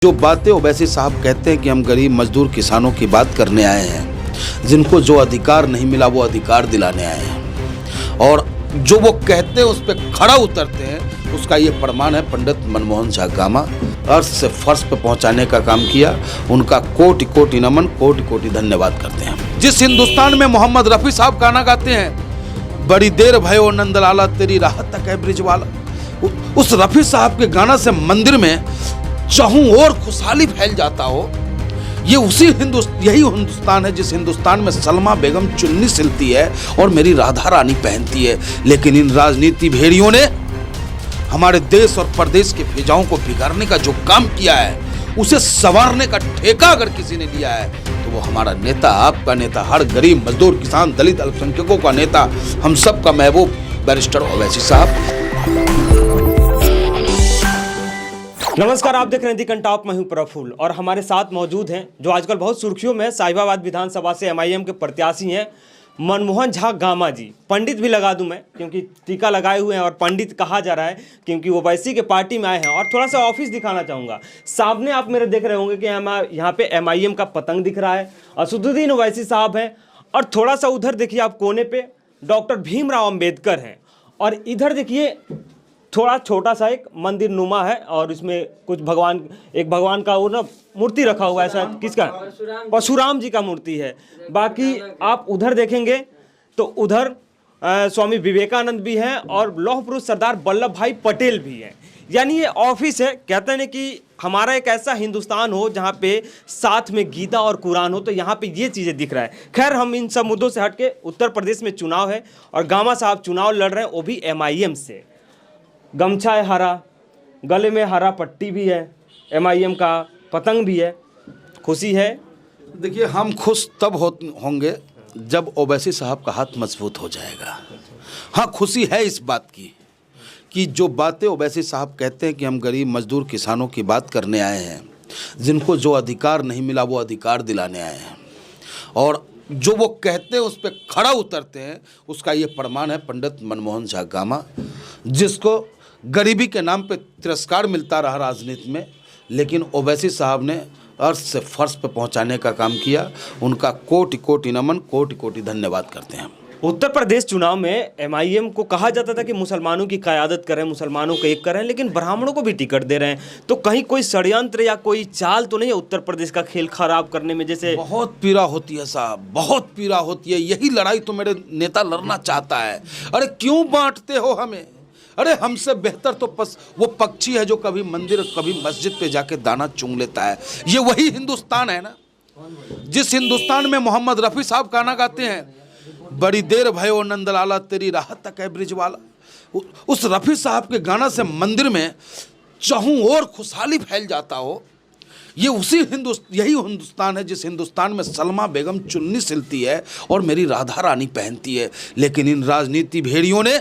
जो बातें ओवैसी साहब कहते हैं कि हम गरीब मजदूर किसानों की बात करने आए हैं, जिनको जो अधिकार नहीं मिला वो अधिकार दिलाने आए हैं, और जो वो कहते हैं उस पर खड़ा उतरते हैं, उसका ये प्रमाण है। पंडित मनमोहन झा गामा अर्थ से फर्श पे पहुंचाने का काम किया, उनका कोटि कोटि नमन, कोटि कोटि धन्यवाद करते हैं। जिस हिंदुस्तान में मोहम्मद रफी साहब गाना गाते हैं, बड़ी देर भयो नंदलाला तेरी राहत तक है ब्रिज वाला, उस रफी साहब के गाना से मंदिर में चाहूं और खुशहाली फैल जाता हो। ये यही हिंदुस्तान है जिस हिंदुस्तान में सलमा बेगम चुन्नी सिलती है और मेरी राधा रानी पहनती है। लेकिन इन राजनीति भेड़ियों ने हमारे देश और प्रदेश के फिजाओं को बिगाड़ने का जो काम किया है, उसे संवारने का ठेका अगर किसी ने लिया है तो वो हमारा नेता, आपका नेता, हर गरीब मजदूर किसान दलित अल्पसंख्यकों का नेता, हम सब का महबूब बैरिस्टर ओवैसी साहब। नमस्कार, आप देख रहे हैं दी कंटॉप। मैं हूं प्रफुल्ल और हमारे साथ मौजूद हैं जो आजकल बहुत सुर्खियों में साहिबाबाद विधानसभा से एमआईएम के प्रत्याशी हैं, मनमोहन झा गामा जी। पंडित भी लगा दूं मैं, क्योंकि टीका लगाए हुए हैं और पंडित कहा जा रहा है क्योंकि वो वैसी के पार्टी में आए हैं। और थोड़ा सा ऑफिस दिखाना चाहूँगा। सामने आप मेरे देख रहे होंगे कि यहाँ पे एमआईएम का पतंग दिख रहा है, असदुद्दीन ओवैसी साहब हैं, और थोड़ा सा उधर देखिए आप कोने पे डॉक्टर भीमराव अम्बेडकर हैं, और इधर देखिए थोड़ा छोटा सा एक मंदिर नुमा है और इसमें कुछ भगवान का वो ना मूर्ति रखा हुआ है, शायद किसका, परशुराम जी का मूर्ति है। बाकी आप उधर देखेंगे तो उधर स्वामी विवेकानंद भी हैं और लौह पुरुष सरदार वल्लभ भाई पटेल भी हैं। यानी ये ऑफिस है। कहते हैं कि हमारा एक ऐसा हिंदुस्तान हो जहाँ पे साथ में गीता और कुरान हो, तो यहाँ पे ये चीज़ें दिख रहा है। खैर, हम इन सब मुद्दों से हट के, उत्तर प्रदेश में चुनाव है और गामा साहब चुनाव लड़ रहे हैं, वो भी एमआईएम से। गमछा है हरा, गले में हरा पट्टी भी है, एमआईएम का पतंग भी है। खुशी है। देखिए, हम खुश तब होंगे जब ओवैसी साहब का हाथ मजबूत हो जाएगा। हाँ, खुशी है इस बात की कि जो बातें ओवैसी साहब कहते हैं कि हम गरीब मजदूर किसानों की बात करने आए हैं, जिनको जो अधिकार नहीं मिला वो अधिकार दिलाने आए हैं, और जो वो कहते हैं उस पर खड़ा उतरते हैं, उसका ये प्रमाण है। पंडित मनमोहन झा गामा, जिसको गरीबी के नाम पे तिरस्कार मिलता रहा राजनीति में, लेकिन ओवैसी साहब ने अर्थ से फर्श पे पहुंचाने का काम किया, उनका कोटि कोटि नमन, कोटि कोटि धन्यवाद करते हैं। उत्तर प्रदेश चुनाव में एमआईएम को कहा जाता था कि मुसलमानों की क़यादत करें, मुसलमानों को एक करें, लेकिन ब्राह्मणों को भी टिकट दे रहे हैं। तो कहीं कोई षड्यंत्र या कोई चाल तो नहीं है उत्तर प्रदेश का खेल खराब करने में? जैसे बहुत पीड़ा होती है साहब, बहुत पीड़ा होती है। यही लड़ाई तो मेरे नेता लड़ना चाहता है। अरे क्यों बांटते हो हमें? अरे हमसे बेहतर तो वो पक्षी है जो कभी मंदिर कभी मस्जिद पे जाके दाना चुंग लेता है। ये वही हिंदुस्तान है ना, जिस हिंदुस्तान में मोहम्मद रफी साहब गाना गाते हैं, बड़ी देर भयो नंदलाला तेरी राहत तक है ब्रिज वाला, उस रफी साहब के गाना से मंदिर में चाहूं और खुशहाली फैल जाता हो। ये यही हिंदुस्तान है जिस हिंदुस्तान में सलमा बेगम चुन्नी सिलती है और मेरी राधा रानी पहनती है। लेकिन इन राजनीति भेड़ियों ने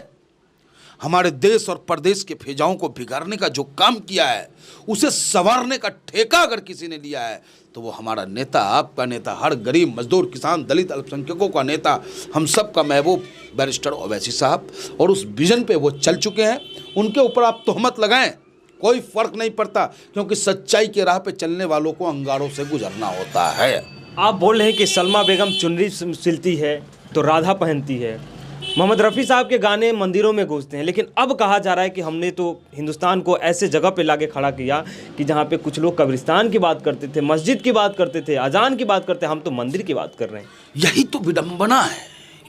हमारे देश और प्रदेश के फिजाओं को बिगाड़ने का जो काम किया है, उसे संवारने का ठेका अगर किसी ने लिया है तो वो हमारा नेता, आपका नेता, हर गरीब मजदूर किसान दलित अल्पसंख्यकों का नेता, हम सब का महबूब बैरिस्टर ओवैसी साहब। और उस विजन पे वो चल चुके हैं। उनके ऊपर आप तोहमत लगाएं, कोई फर्क नहीं पड़ता, क्योंकि सच्चाई के राह पे चलने वालों को अंगारों से गुजरना होता है। आप बोल रहे हैं कि सलमा बेगम चुनरी सिलती है तो राधा पहनती है, मोहम्मद रफ़ी साहब के गाने मंदिरों में गूंजते हैं, लेकिन अब कहा जा रहा है कि हमने तो हिंदुस्तान को ऐसे जगह पे लाके खड़ा किया कि जहाँ पे कुछ लोग कब्रिस्तान की बात करते थे, मस्जिद की बात करते थे, अजान की बात करते, हम तो मंदिर की बात कर रहे हैं। यही तो विडंबना है,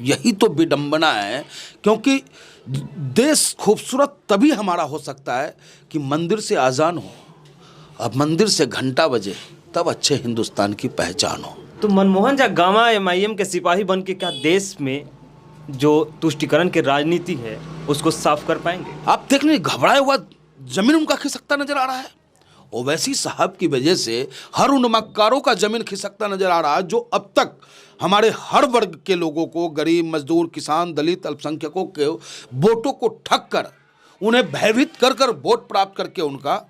यही तो विडंबना है, क्योंकि देश खूबसूरत तभी हमारा हो सकता है कि मंदिर से अजान हो, अब मंदिर से घंटा बजे, तब अच्छे हिंदुस्तान की पहचान हो। तो मनमोहन झा गामा एमआईएम के सिपाही बन के क्या देश में जो तुष्टिकरण की राजनीति है उसको साफ कर पाएंगे? आप देख रहे, घबराया हुआ जमीन उनका खिसकता नजर आ रहा है। ओवैसी साहब की वजह से हर उन मक्कारों का जमीन खिसकता नजर आ रहा है जो अब तक हमारे हर वर्ग के लोगों को, गरीब मजदूर किसान दलित अल्पसंख्यकों के वोटों को ठग कर, उन्हें भयभीत कर वोट प्राप्त करके उनका,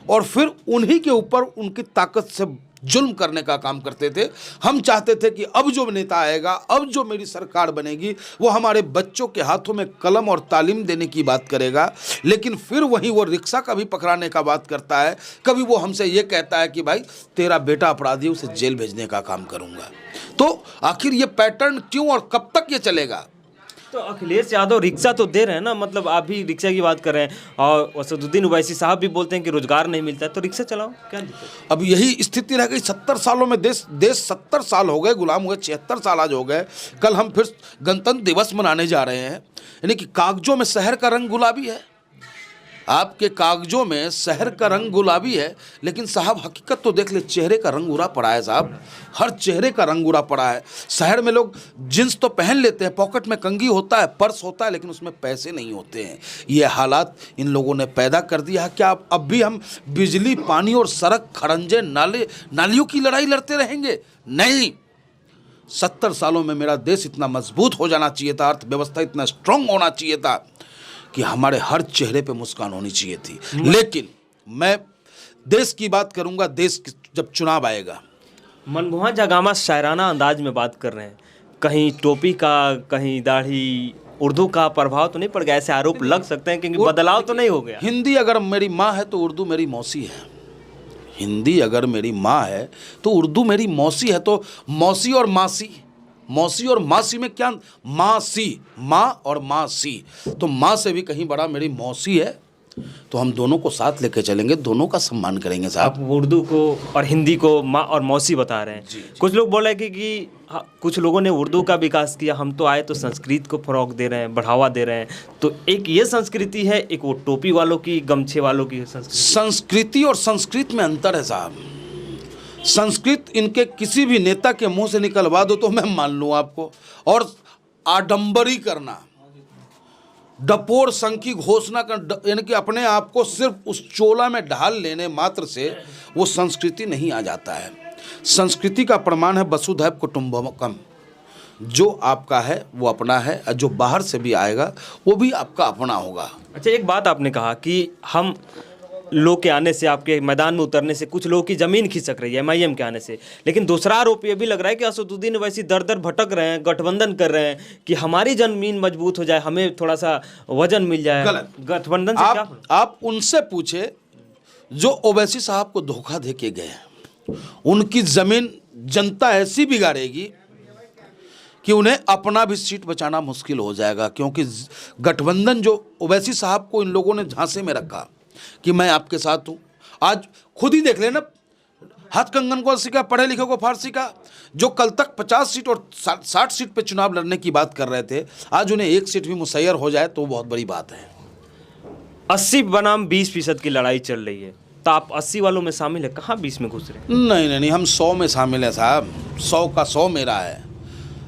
और फिर उन्हीं के ऊपर उनकी ताकत से जुल्म करने का काम करते थे। हम चाहते थे कि अब जो नेता आएगा, अब जो मेरी सरकार बनेगी, वो हमारे बच्चों के हाथों में कलम और तालीम देने की बात करेगा। लेकिन फिर वहीं वो रिक्शा कभी पकड़ाने का बात करता है, कभी वो हमसे ये कहता है कि भाई तेरा बेटा अपराधी, उसे जेल भेजने का काम करूँगा। तो आखिर ये पैटर्न क्यों और कब तक ये चलेगा? तो अखिलेश यादव रिक्शा तो दे रहे हैं ना, मतलब आप भी रिक्शा की बात कर रहे हैं और असदुद्दीन ओवैसी साहब भी बोलते हैं कि रोजगार नहीं मिलता है, तो रिक्शा चलाओ, क्या दिक्कत? अब यही स्थिति रह गई। 70 सालों में देश 70 साल हो गए, गुलाम हुए 76 साल आज हो गए। कल हम फिर गणतंत्र दिवस मनाने जा रहे हैं। यानी कि कागजों में शहर का रंग गुलाबी है, आपके कागजों में शहर का रंग गुलाबी है, लेकिन साहब हकीकत तो देख ले, चेहरे का रंग उड़ा पड़ा है साहब, हर चेहरे का रंग उड़ा पड़ा है। शहर में लोग जींस तो पहन लेते हैं, पॉकेट में कंघी होता है, पर्स होता है, लेकिन उसमें पैसे नहीं होते हैं। ये हालात इन लोगों ने पैदा कर दिया है। क्या अब भी हम बिजली, पानी और सड़क, खड़ंजे, नालियों की लड़ाई लड़ते रहेंगे? नहीं। 70 सालों में मेरा देश इतना मजबूत हो जाना चाहिए था, अर्थव्यवस्था इतना स्ट्रांग होना चाहिए था कि हमारे हर चेहरे पे मुस्कान होनी चाहिए थी। लेकिन मैं देश की बात करूंगा, देश जब चुनाव आएगा। मनमोहन झागामा शायराना अंदाज में बात कर रहे हैं, कहीं टोपी का, कहीं दाढ़ी, उर्दू का प्रभाव तो नहीं पड़ गया? ऐसे आरोप लग सकते हैं, क्योंकि बदलाव तो नहीं हो गया। हिंदी अगर मेरी माँ है तो उर्दू मेरी मौसी है। हिंदी अगर मेरी माँ है तो उर्दू मेरी मौसी है। तो मौसी और मासी, मौसी और मासी में क्या? मासी, माँ और मासी, तो माँ से भी कहीं बड़ा मेरी मौसी है। तो हम दोनों को साथ लेके चलेंगे, दोनों का सम्मान करेंगे साहब। आप उर्दू को और हिंदी को माँ और मौसी बता रहे हैं। जी। कुछ लोग बोल रहे हैं कि हाँ, कुछ लोगों ने उर्दू का विकास किया, हम तो आए तो संस्कृत को फरोग दे रहे हैं, बढ़ावा दे रहे हैं। तो एक ये संस्कृति है, एक वो टोपी वालों की, गमछे वालों की संस्कृति और संस्कृत में अंतर है साहब। संस्कृत इनके किसी भी नेता के मुंह से निकलवा दो तो मैं मान लूँ आपको। और आडंबरी करना, डपोर संघ की घोषणा कर, यानी कि अपने आप को सिर्फ उस चोला में ढाल लेने मात्र से वो संस्कृति नहीं आ जाता है। संस्कृति का प्रमाण है वसुधैव कुटुंबकम। जो आपका है वो अपना है, और जो बाहर से भी आएगा वो भी आपका अपना होगा। अच्छा, एक बात आपने कहा कि हम लोग के आने से, आपके मैदान में उतरने से कुछ लोगों की जमीन खिसक रही है MIM के आने से, लेकिन दूसरा आरोप ये भी लग रहा है कि असदुद्दीन ओवैसी दर दर भटक रहे हैं, गठबंधन कर रहे हैं कि हमारी जमीन मजबूत हो जाए, हमें थोड़ा सा वजन मिल जाए। गलत। गठबंधन से क्या? आप उनसे पूछे जो ओवैसी साहब को धोखा दे के गए, उनकी जमीन जनता ऐसी बिगाड़ेगी कि उन्हें अपना भी सीट बचाना मुश्किल हो जाएगा। क्योंकि गठबंधन जो ओवैसी साहब को इन लोगों ने झांसे में रखा कि मैं आपके साथ हूं, आज खुद ही देख लेना, हाथ कंगन को सीखा, पढ़े लिखे को फारसी का। जो कल तक 50 सीट और 60 सीट पे चुनाव लड़ने की बात कर रहे थे, आज उन्हें एक सीट भी मुसैयर हो जाए तो बहुत बड़ी बात है। 80 बनाम 20% की लड़ाई चल रही है, तो आप 80 वालों में शामिल है, कहाँ 20 में घुस रहे हैं? नहीं, हम 100 में शामिल हैं साहब। 100 का 100 मेरा है।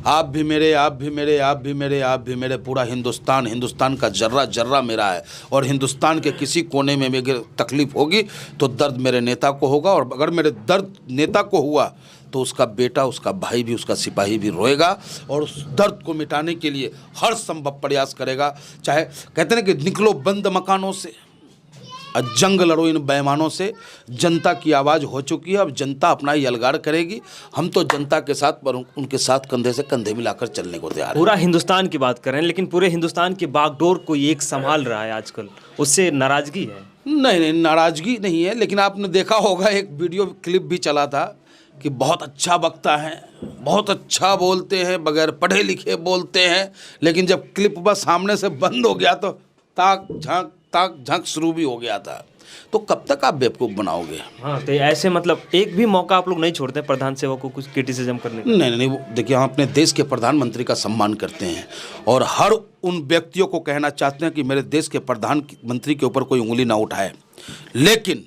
आप भी मेरे, आप भी मेरे, आप भी मेरे, आप भी मेरे, पूरा हिंदुस्तान का जर्रा जर्रा मेरा है। और हिंदुस्तान के किसी कोने में अगर तकलीफ होगी तो दर्द मेरे नेता को होगा, और अगर मेरे दर्द नेता को हुआ तो उसका बेटा, उसका भाई भी, उसका सिपाही भी रोएगा और उस दर्द को मिटाने के लिए हर संभव प्रयास करेगा। चाहे कहते हैं कि निकलो बंद मकानों से, जंग लड़ो इन बेईमानों से। जनता की आवाज़ हो चुकी है, अब जनता अपना ही अलगाड़ करेगी। हम तो जनता के साथ, पर उनके साथ कंधे से कंधे मिलाकर चलने को तैयार हैं। पूरा हिंदुस्तान की बात कर रहे हैं, लेकिन पूरे हिंदुस्तान की बागडोर कोई एक संभाल रहा है आजकल, उससे नाराजगी है? नहीं, नाराजगी नहीं है, लेकिन आपने देखा होगा एक वीडियो क्लिप भी चला था कि बहुत अच्छा वक्ता है, बहुत अच्छा बोलते हैं, बगैर पढ़े लिखे बोलते हैं, लेकिन जब क्लिप बस सामने से बंद हो गया तो ताक झांक शुरू भी हो गया था। तो कब तक आप बेवकूफ़ बनाओगे? हाँ, तो ऐसे मतलब एक भी मौका आप लोग नहीं छोड़ते प्रधान सेवक को कुछ क्रिटिसिज्म करने का? नहीं, देखिए, हम अपने देश के प्रधानमंत्री का सम्मान करते हैं और हर उन व्यक्तियों को कहना चाहते हैं कि मेरे देश के प्रधानमंत्री के ऊपर कोई उंगली ना उठाए। लेकिन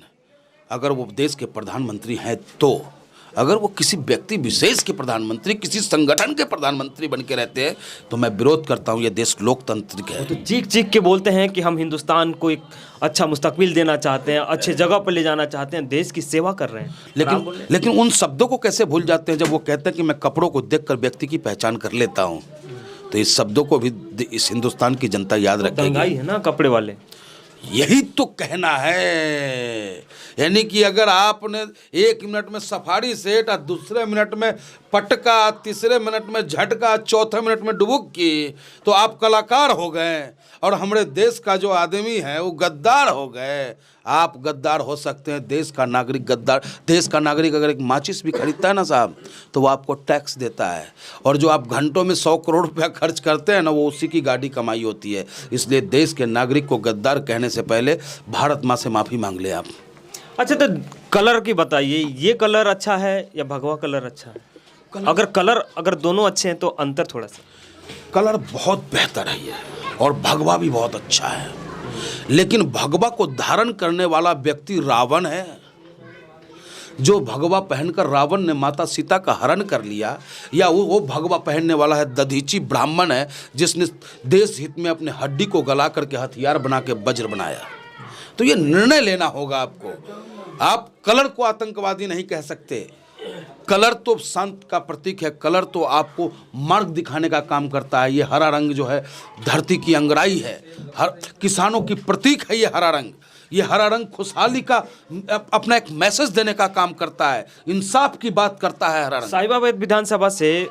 अगर वो देश के प्रधानमंत्री हैं, तो अगर वो किसी व्यक्ति विशेष के प्रधानमंत्री, किसी संगठन के प्रधानमंत्री बन के रहते हैं, तो मैं विरोध करता हूँ। ये देश लोकतांत्रिक है। तो चीख चीख के बोलते हैं कि हम हिंदुस्तान को एक अच्छा मुस्तकबिल देना चाहते हैं, अच्छे जगह पर ले जाना चाहते हैं, देश की सेवा कर रहे हैं। लेकिन उन शब्दों को कैसे भूल जाते हैं जब वो कहते हैं कि मैं कपड़ों को देखकर व्यक्ति की पहचान कर लेता हूँ। तो इस शब्दों को भी इस हिंदुस्तान की जनता याद रखेगी। दंगाई है ना कपड़े वाले। यही तो कहना है। यानी कि अगर आपने 1 मिनट में सफारी सेट और दूसरे मिनट में पटका, तीसरे मिनट में झटका, चौथे मिनट में डुबुक की, तो आप कलाकार हो गए और हमारे देश का जो आदमी है वो गद्दार हो गए। आप गद्दार हो सकते हैं, देश का नागरिक गद्दार। देश का नागरिक अगर एक माचिस भी खरीदता है ना साहब, तो वो आपको टैक्स देता है, और जो आप घंटों में 100 करोड़ रुपया खर्च करते हैं ना, वो उसी की गाड़ी कमाई होती है। इसलिए देश के नागरिक को गद्दार कहने से पहले भारत माँ से माफ़ी मांग ले आप। अच्छा, तो कलर की बताइए, ये कलर अच्छा है या भगवा कलर अच्छा है? अगर दोनों अच्छे हैं तो अंतर थोड़ा सा। कलर बहुत बेहतर है ये, और भगवा भी बहुत अच्छा है, लेकिन भगवा को धारण करने वाला व्यक्ति रावण है। जो भगवा पहनकर रावण ने माता सीता का हरण कर लिया, या वो भगवा पहनने वाला है दधीची ब्राह्मण है, जिसने देश हित में अपने हड्डी को गला करके हथियार बना के वज्र बनाया। तो ये निर्णय लेना होगा आपको। आप कलर को आतंकवादी नहीं कह सकते। कलर तो शांत का प्रतीक है, कलर तो आपको मार्ग दिखाने का काम करता है। ये हरा रंग जो है धरती की अंगराई है, किसानों की प्रतीक है ये हरा रंग। ये हरा रंग खुशहाली का अपना एक मैसेज देने का काम करता है, इंसाफ की बात करता है हरा रंग। साहिबाबाद विधानसभा से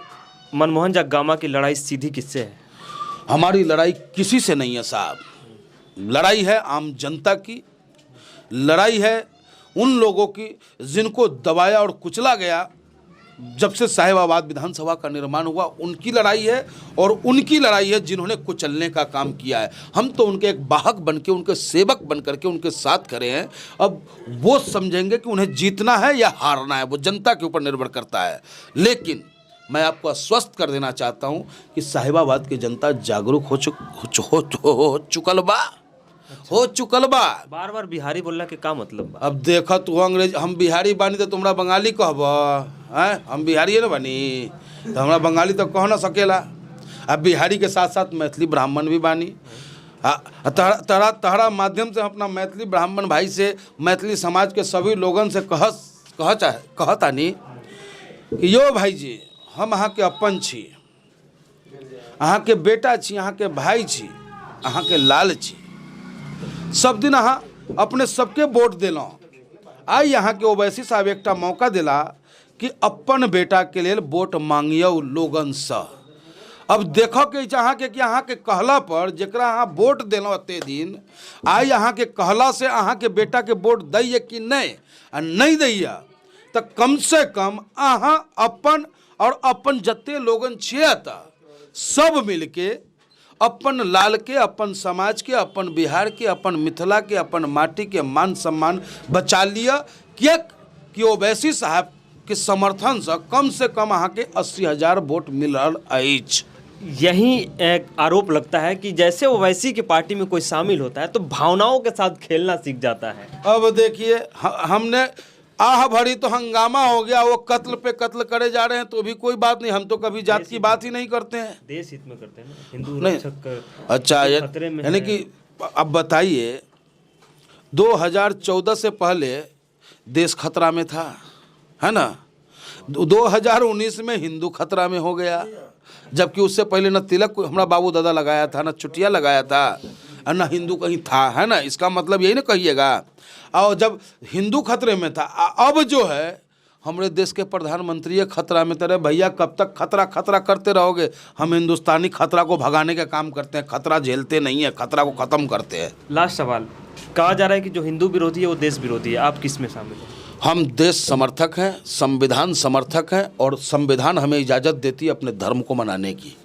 मनमोहन जगगामा की लड़ाई सीधी किससे है? हमारी लड़ाई किसी से नहीं है साहब। लड़ाई है आम जनता की, लड़ाई है उन लोगों की जिनको दबाया और कुचला गया। जब से साहिबाबाद विधानसभा का निर्माण हुआ, उनकी लड़ाई है, और उनकी लड़ाई है जिन्होंने कुचलने का काम किया है। हम तो उनके एक वाहक बन के, उनके सेवक बन करके उनके साथ खड़े हैं। अब वो समझेंगे कि उन्हें जीतना है या हारना है, वो जनता के ऊपर निर्भर करता है। लेकिन मैं आपको आश्वस्त कर देना चाहता हूँ कि साहिबाबाद की जनता जागरूक हो चुकल बा। बार बार बिहारी बोलना के का मतलब बा? अब देखा तू अंग्रेज, हम बिहारी बानी तो तुमरा बंगाली कहब हैं? हम बिहारी ना बानी तो हमरा बंगाली तो कह ना सकेला। अब बिहारी के साथ साथ मैथिली ब्राह्मण भी बानी। तहरा माध्यम से अपना मैथिली ब्राह्मण भाई से, मैथिली समाज के सभी लोगन से कहतानी कि यो भाई जी, हम अहाँ के अपन छी, अहाँ के बेटा छी, अहाँ के भाई छी, अहाँ के लाल छी। सब दिन अहाँ अपने सबके वोट दिलौं। आई यहाँ के ओवैसी साहब एकटा मौका दिला कि अपन बेटा के लिए वोट मांगियो लोगन से। अब देखो कि अहाँ के कि अहाँ के कहला पर जकरा अहाँ वोट दिलौं एते दिन, आई अहाँ के कहला से अहाँ के बेटा के वोट दैये कि नहीं, आ नहीं दैया तो कम से कम अहाँ अपन और अपन जते लोगन छियै त सब मिलके अपन लाल के, अपन समाज के, अपन बिहार के, अपन मिथिला के, अपन माटी के मान सम्मान बचा लिया। किएक कि ओवैसी साहब के समर्थन से कम अहाँ के 80,000 वोट मिल रहल अछि। यही एक आरोप लगता है कि जैसे ओवैसी की पार्टी में कोई शामिल होता है तो भावनाओं के साथ खेलना सीख जाता है। अब देखिए, हमने आह भरी तो हंगामा हो गया, वो कत्ल पे कत्ल करे जा रहे हैं तो भी कोई बात नहीं। हम तो कभी जात की बात ही नहीं करते हैं, देश हित में करते हैं ना, हिंदू नहीं। रक्षक अच्छा, खतरे में यानी कि अब बताइए, 2014 से पहले देश खतरा में था, है ना? 2019 में हिंदू खतरा में हो गया, जबकि उससे पहले न तिलक हमारा बाबू दादा लगाया था, न चुटिया लगाया था, और न हिंदू कहीं था, है ना? इसका मतलब यही ना कहिएगा। और जब हिंदू खतरे में था, अब जो है हमारे देश के प्रधानमंत्री खतरा में। तरह भैया कब तक खतरा करते रहोगे? हम हिंदुस्तानी खतरा को भगाने का काम करते हैं, खतरा झेलते नहीं है, खतरा को ख़त्म करते हैं। लास्ट सवाल, कहा जा रहा है कि जो हिंदू विरोधी है वो देश विरोधी है, आप किस में शामिल हैं? हम देश समर्थक हैं, संविधान समर्थक हैं, और संविधान हमें इजाज़त देती है अपने धर्म को मनाने की।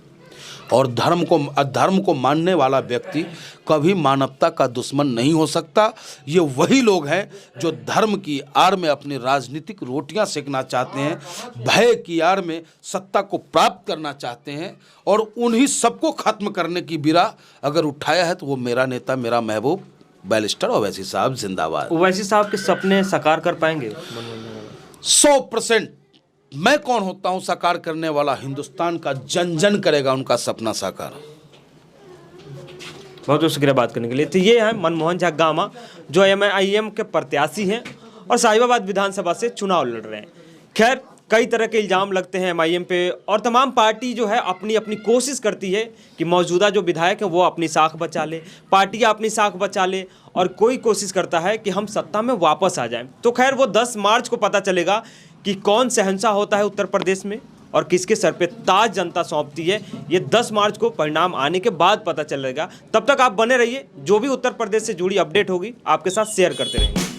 और धर्म को मानने वाला व्यक्ति कभी मानवता का दुश्मन नहीं हो सकता। ये वही लोग हैं जो धर्म की आड़ में अपनी राजनीतिक रोटियां सेकना चाहते हैं, भय की आड़ में सत्ता को प्राप्त करना चाहते हैं, और उन्हीं सबको खत्म करने की बिरा अगर उठाया है तो वो मेरा नेता, मेरा महबूब बैरिस्टर ओवैसी साहब जिंदाबाद। ओवैसी साहब के सपने साकार कर पाएंगे? 100%। मैं कौन होता हूं साकार करने वाला? हिंदुस्तान का जन जन करेगा उनका सपना साकार। बहुत बहुत शुक्रिया बात करने के लिए। तो ये है मनमोहन जगगामा, जो MIM के प्रत्याशी हैं और साहिबाबाद विधानसभा से चुनाव लड़ रहे हैं। खैर, कई तरह के इल्ज़ाम लगते हैं एमआईएम पे, और तमाम पार्टी जो है अपनी अपनी कोशिश करती है कि मौजूदा जो विधायक हैं वो अपनी साख बचा ले, पार्टियां अपनी साख बचा ले, और कोई कोशिश करता है कि हम सत्ता में वापस आ जाएं। तो खैर वो 10 मार्च को पता चलेगा कि कौन शहंशाह होता है उत्तर प्रदेश में और किसके सर पे ताज जनता सौंपती है। ये 10 मार्च को परिणाम आने के बाद पता चलेगा। तब तक आप बने रहिए, जो भी उत्तर प्रदेश से जुड़ी अपडेट होगी आपके साथ शेयर करते रहेंगे।